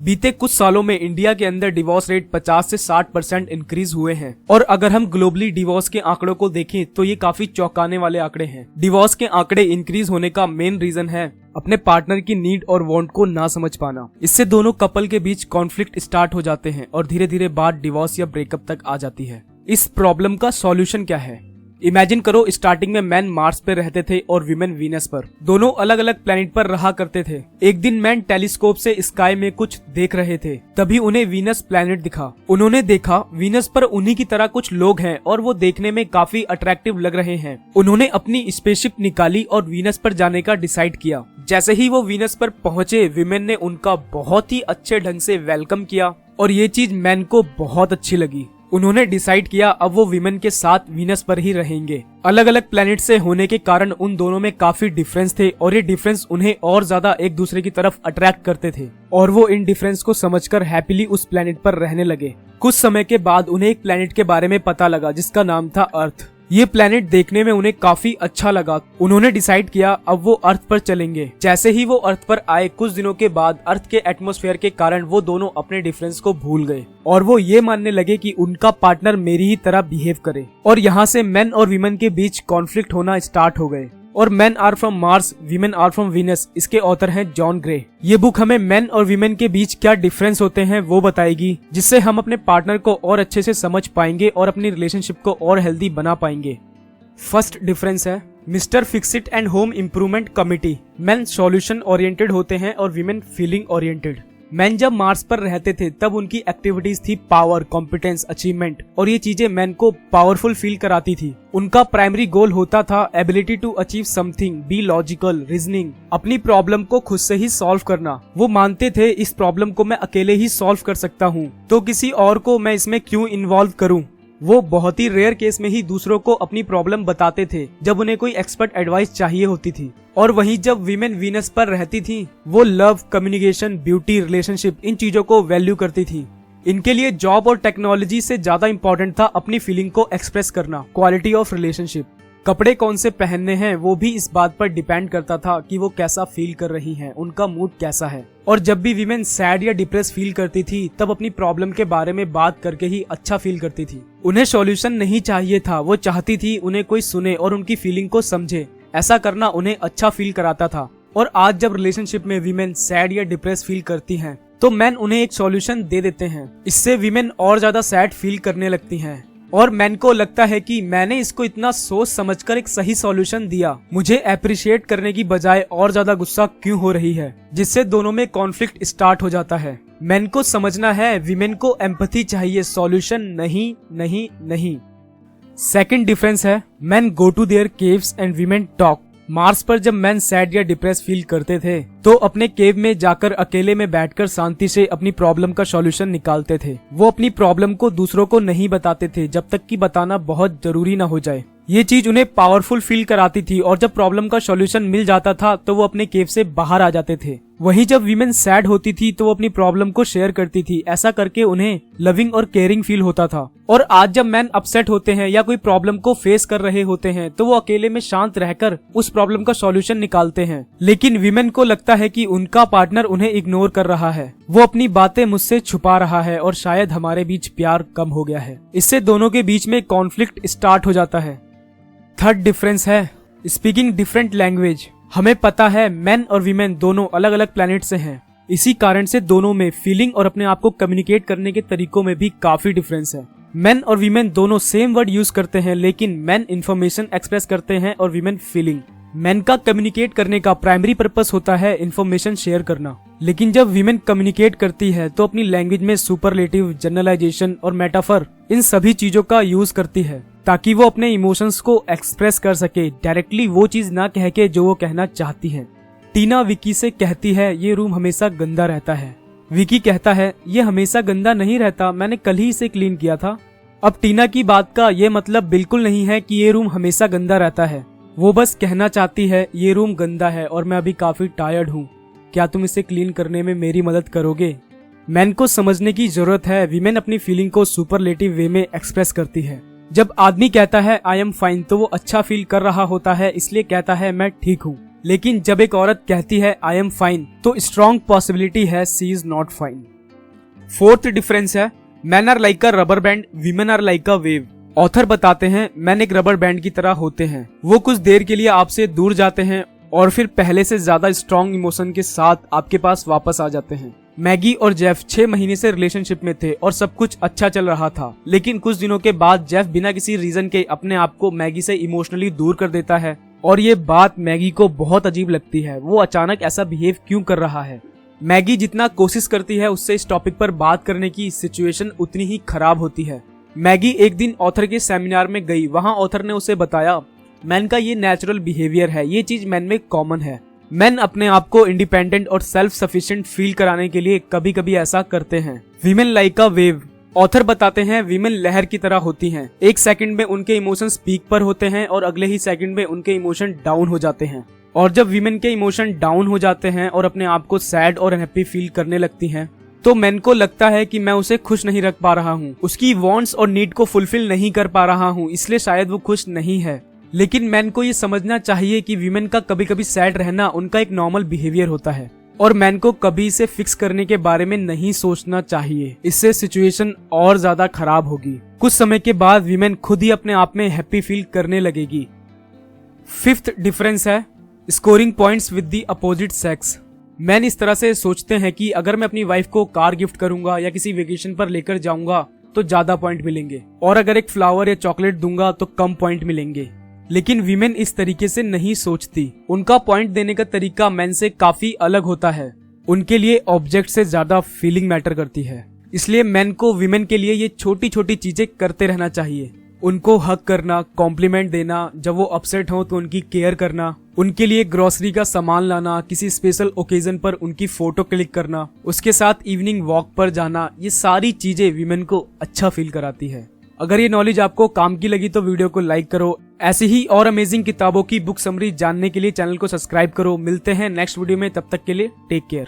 बीते कुछ सालों में इंडिया के अंदर डिवोर्स रेट 50 से 60% इंक्रीज हुए हैं और अगर हम ग्लोबली डिवोर्स के आंकड़ों को देखें तो ये काफी चौंकाने वाले आंकड़े हैं। डिवोर्स के आंकड़े इंक्रीज होने का मेन रीजन है अपने पार्टनर की नीड और वांट को ना समझ पाना। इससे दोनों कपल के बीच कॉन्फ्लिक्ट स्टार्ट हो जाते हैं और धीरे धीरे बात डिवोर्स या ब्रेकअप तक आ जाती है। इस प्रॉब्लम का सॉल्यूशन क्या है? इमेजिन करो, स्टार्टिंग में मैन मार्स पे रहते थे और वीमेन वीनस पर। दोनों अलग अलग प्लेनेट पर रहा करते थे। एक दिन मैन टेलीस्कोप से स्काई में कुछ देख रहे थे, तभी उन्हें वीनस प्लेनेट दिखा। उन्होंने देखा वीनस पर उन्हीं की तरह कुछ लोग हैं और वो देखने में काफी अट्रैक्टिव लग रहे हैं। उन्होंने अपनी स्पेसशिप निकाली और वीनस पर जाने का डिसाइड किया। जैसे ही वो वीनस पर पहुंचे, वीमेन ने उनका बहुत ही अच्छे ढंग से वेलकम किया और ये चीज मैन को बहुत अच्छी लगी। उन्होंने डिसाइड किया अब वो वीमेन के साथ वीनस पर ही रहेंगे। अलग अलग प्लेनेट से होने के कारण उन दोनों में काफी डिफरेंस थे और ये डिफरेंस उन्हें और ज्यादा एक दूसरे की तरफ अट्रैक्ट करते थे और वो इन डिफरेंस को समझकर हैप्पीली उस प्लेनेट पर रहने लगे। कुछ समय के बाद उन्हें एक प्लेनेट के बारे में पता लगा जिसका नाम था अर्थ। ये प्लेनेट देखने में उन्हें काफी अच्छा लगा। उन्होंने डिसाइड किया अब वो अर्थ पर चलेंगे। जैसे ही वो अर्थ पर आए, कुछ दिनों के बाद अर्थ के एटमॉस्फेयर के कारण वो दोनों अपने डिफरेंस को भूल गए और वो ये मानने लगे कि उनका पार्टनर मेरी ही तरह बिहेव करे और यहाँ से मेन और वीमेन के बीच कॉन्फ्लिक्ट होना स्टार्ट हो गए। और men are from Mars, women are from Venus. इसके ऑथर हैं जॉन ग्रे। ये बुक हमें मेन और वीमेन के बीच क्या डिफरेंस होते हैं वो बताएगी, जिससे हम अपने पार्टनर को और अच्छे से समझ पाएंगे और अपनी रिलेशनशिप को और हेल्दी बना पाएंगे। फर्स्ट डिफरेंस है mister fix it and home improvement committee. Main solution oriented होते हैं और वीमेन फीलिंग ओरिएंटेड। मैन जब मार्स पर रहते थे तब उनकी एक्टिविटीज थी पावर, कॉम्पिटेंस, अचीवमेंट और ये चीजें मैन को पावरफुल फील कराती थी। उनका प्राइमरी गोल होता था ability to achieve something, be logical, reasoning, अपनी प्रॉब्लम को खुद से ही सॉल्व करना। वो मानते थे इस प्रॉब्लम को मैं अकेले ही सॉल्व कर सकता हूँ, तो किसी और को मैं इसमें क्यों इन्वॉल्व करूँ। वो बहुत ही रेयर केस में ही दूसरों को अपनी प्रॉब्लम बताते थे जब उन्हें कोई एक्सपर्ट एडवाइस चाहिए होती थी। और वहीं जब वीमेन वीनस पर रहती थी, वो लव, कम्युनिकेशन, ब्यूटी, रिलेशनशिप, इन चीजों को वैल्यू करती थी। इनके लिए जॉब और टेक्नोलॉजी से ज्यादा इंपॉर्टेंट था अपनी फीलिंग को एक्सप्रेस करना, क्वालिटी ऑफ रिलेशनशिप। कपड़े कौन से पहनने हैं वो भी इस बात पर डिपेंड करता था कि वो कैसा फील कर रही हैं, उनका मूड कैसा है। और जब भी वीमेन सैड या डिप्रेस फील करती थी तब अपनी प्रॉब्लम के बारे में बात करके ही अच्छा फील करती थी। उन्हें सॉल्यूशन नहीं चाहिए था, वो चाहती थी उन्हें कोई सुने और उनकी फीलिंग को समझे। ऐसा करना उन्हें अच्छा फील कराता था। और आज जब रिलेशनशिप में वीमेन सैड या डिप्रेस फील करती हैं तो मैन उन्हें एक सॉल्यूशन दे देते हैं। इससे वीमेन और ज्यादा सैड फील करने लगती हैं और मैन को लगता है कि मैंने इसको इतना सोच समझकर एक सही सॉल्यूशन दिया, मुझे अप्रिशिएट करने की बजाय और ज्यादा गुस्सा क्यों हो रही है, जिससे दोनों में कॉन्फ्लिक्ट स्टार्ट हो जाता है। मैन को समझना है वीमेन को एम्पैथी चाहिए, सॉल्यूशन नहीं नहीं नहीं। सेकंड डिफरेंस है man go to their caves and women talk. Mars पर जब मैन सैड या डिप्रेस फील करते थे तो अपने केव में जाकर अकेले में बैठकर शांति से अपनी प्रॉब्लम का सॉल्यूशन निकालते थे। वो अपनी प्रॉब्लम को दूसरों को नहीं बताते थे जब तक कि बताना बहुत जरूरी ना हो जाए। ये चीज उन्हें पावरफुल फील कराती थी और जब प्रॉब्लम का सॉल्यूशन मिल जाता था तो वो अपने केव से बाहर आ जाते थे। वहीं जब वीमेन सैड होती थी तो वो अपनी प्रॉब्लम को शेयर करती थी। ऐसा करके उन्हें लविंग और केयरिंग फील होता था। और आज जब मैन अपसेट होते हैं या कोई प्रॉब्लम को फेस कर रहे होते हैं तो वो अकेले में शांत रहकर उस प्रॉब्लम का सॉल्यूशन निकालते हैं। लेकिन वीमेन को लगता है कि उनका पार्टनर उन्हें इग्नोर कर रहा है, वो अपनी बातें मुझसे छुपा रहा है और शायद हमारे बीच प्यार कम हो गया है। इससे दोनों के बीच में कॉन्फ्लिक्ट स्टार्ट हो जाता है। थर्ड डिफरेंस है स्पीकिंग डिफरेंट लैंग्वेज। हमें पता है मेन और वीमेन दोनों अलग अलग प्लेनेट से हैं। इसी कारण से दोनों में फीलिंग और अपने आप को कम्युनिकेट करने के तरीकों में भी काफी डिफरेंस है। मेन और वीमेन दोनों सेम वर्ड यूज करते हैं, लेकिन मेन इंफॉर्मेशन एक्सप्रेस करते हैं और वीमेन फीलिंग। मेन का कम्युनिकेट करने का प्राइमरी पर्पस होता है इंफॉर्मेशन शेयर करना, लेकिन जब वीमेन कम्युनिकेट करती है तो अपनी लैंग्वेज में सुपरलेटिव, जनरलाइजेशन और मेटाफर, इन सभी चीजों का यूज करती है ताकि वो अपने इमोशंस को एक्सप्रेस कर सके, डायरेक्टली वो चीज ना कह के जो वो कहना चाहती है। टीना विकी से कहती है ये रूम हमेशा गंदा रहता है। विकी कहता है ये हमेशा गंदा नहीं रहता, मैंने कल ही इसे क्लीन किया था। अब टीना की बात का ये मतलब बिल्कुल नहीं है कि ये रूम हमेशा गंदा रहता है। वो बस कहना चाहती है ये रूम गंदा है और मैं अभी काफी टायर्ड हूँ, क्या तुम इसे क्लीन करने में मेरी मदद करोगे। मैन को समझने की जरूरत है वीमेन अपनी फीलिंग को सुपरलेटिव वे में एक्सप्रेस करती है। जब आदमी कहता है आई एम फाइन तो वो अच्छा फील कर रहा होता है, इसलिए कहता है मैं ठीक हूँ। लेकिन जब एक औरत कहती है आई एम फाइन तो स्ट्रॉन्ग पॉसिबिलिटी है she is not fine. Fourth difference है men are like a rubber band, women are like a wave. Author बताते हैं मैन एक रबर बैंड की तरह होते हैं, वो कुछ देर के लिए आपसे दूर जाते हैं और फिर पहले से ज्यादा स्ट्रॉन्ग इमोशन के साथ आपके पास वापस आ जाते हैं। मैगी और जेफ 6 महीने से रिलेशनशिप में थे और सब कुछ अच्छा चल रहा था, लेकिन कुछ दिनों के बाद जेफ बिना किसी रीजन के अपने आप को मैगी से इमोशनली दूर कर देता है और ये बात मैगी को बहुत अजीब लगती है। वो अचानक ऐसा बिहेव क्यों कर रहा है। मैगी जितना कोशिश करती है उससे इस टॉपिक पर बात करने की सिचुएशन उतनी ही खराब होती है। मैगी एक दिन ऑथर के सेमिनार में गई, वहां ऑथर ने उसे बताया मैन का ये नेचुरल बिहेवियर है, ये चीज मैन में कॉमन है। मैन अपने आप को इंडिपेंडेंट और सेल्फ सफिशिएंट फील कराने के लिए कभी कभी ऐसा करते हैं। Women like a wave. Author बताते हैं वीमेन लहर की तरह होती हैं, एक सेकंड में उनके इमोशंस पीक पर होते हैं और अगले ही सेकंड में उनके इमोशन डाउन हो जाते हैं। और जब वीमेन के इमोशन डाउन हो जाते हैं और अपने आप को सैड और अनहैप्पी फील करने लगती हैं, तो मैन को लगता है कि मैं उसे खुश नहीं रख पा रहा हूँ, उसकी वांट्स और नीड को फुलफिल नहीं कर पा रहा हूँ, इसलिए शायद वो खुश नहीं है। लेकिन मैन को ये समझना चाहिए कि वीमेन का कभी कभी सैड रहना उनका एक नॉर्मल बिहेवियर होता है और मैन को कभी इसे फिक्स करने के बारे में नहीं सोचना चाहिए, इससे सिचुएशन और ज्यादा खराब होगी। कुछ समय के बाद वीमेन खुद ही अपने आप में हैप्पी फील करने लगेगी। फिफ्थ डिफरेंस है scoring points with the opposite sex. Man इस तरह से सोचते हैं कि अगर मैं अपनी वाइफ को कार गिफ्ट करूंगा या किसी वेकेशन पर लेकर जाऊंगा तो ज्यादा पॉइंट मिलेंगे, और अगर एक फ्लावर या चॉकलेट दूंगा तो कम पॉइंट मिलेंगे। लेकिन वीमेन इस तरीके से नहीं सोचती, उनका पॉइंट देने का तरीका मैन से काफी अलग होता है। उनके लिए ऑब्जेक्ट से ज्यादा फीलिंग मैटर करती है, इसलिए मैन को वीमेन के लिए ये छोटी छोटी चीजें करते रहना चाहिए। उनको हक करना, कॉम्प्लीमेंट देना, जब वो अपसेट हो तो उनकी केयर करना, उनके लिए ग्रोसरी का सामान लाना, किसी स्पेशल ओकेजन पर उनकी फोटो क्लिक करना, उसके साथ इवनिंग वॉक पर जाना, ये सारी चीजें वीमेन को अच्छा फील कराती है। अगर ये नॉलेज आपको काम की लगी तो वीडियो को लाइक करो। ऐसी ही और अमेजिंग किताबों की बुक समरी जानने के लिए चैनल को सब्सक्राइब करो। मिलते हैं नेक्स्ट वीडियो में, तब तक के लिए टेक केयर।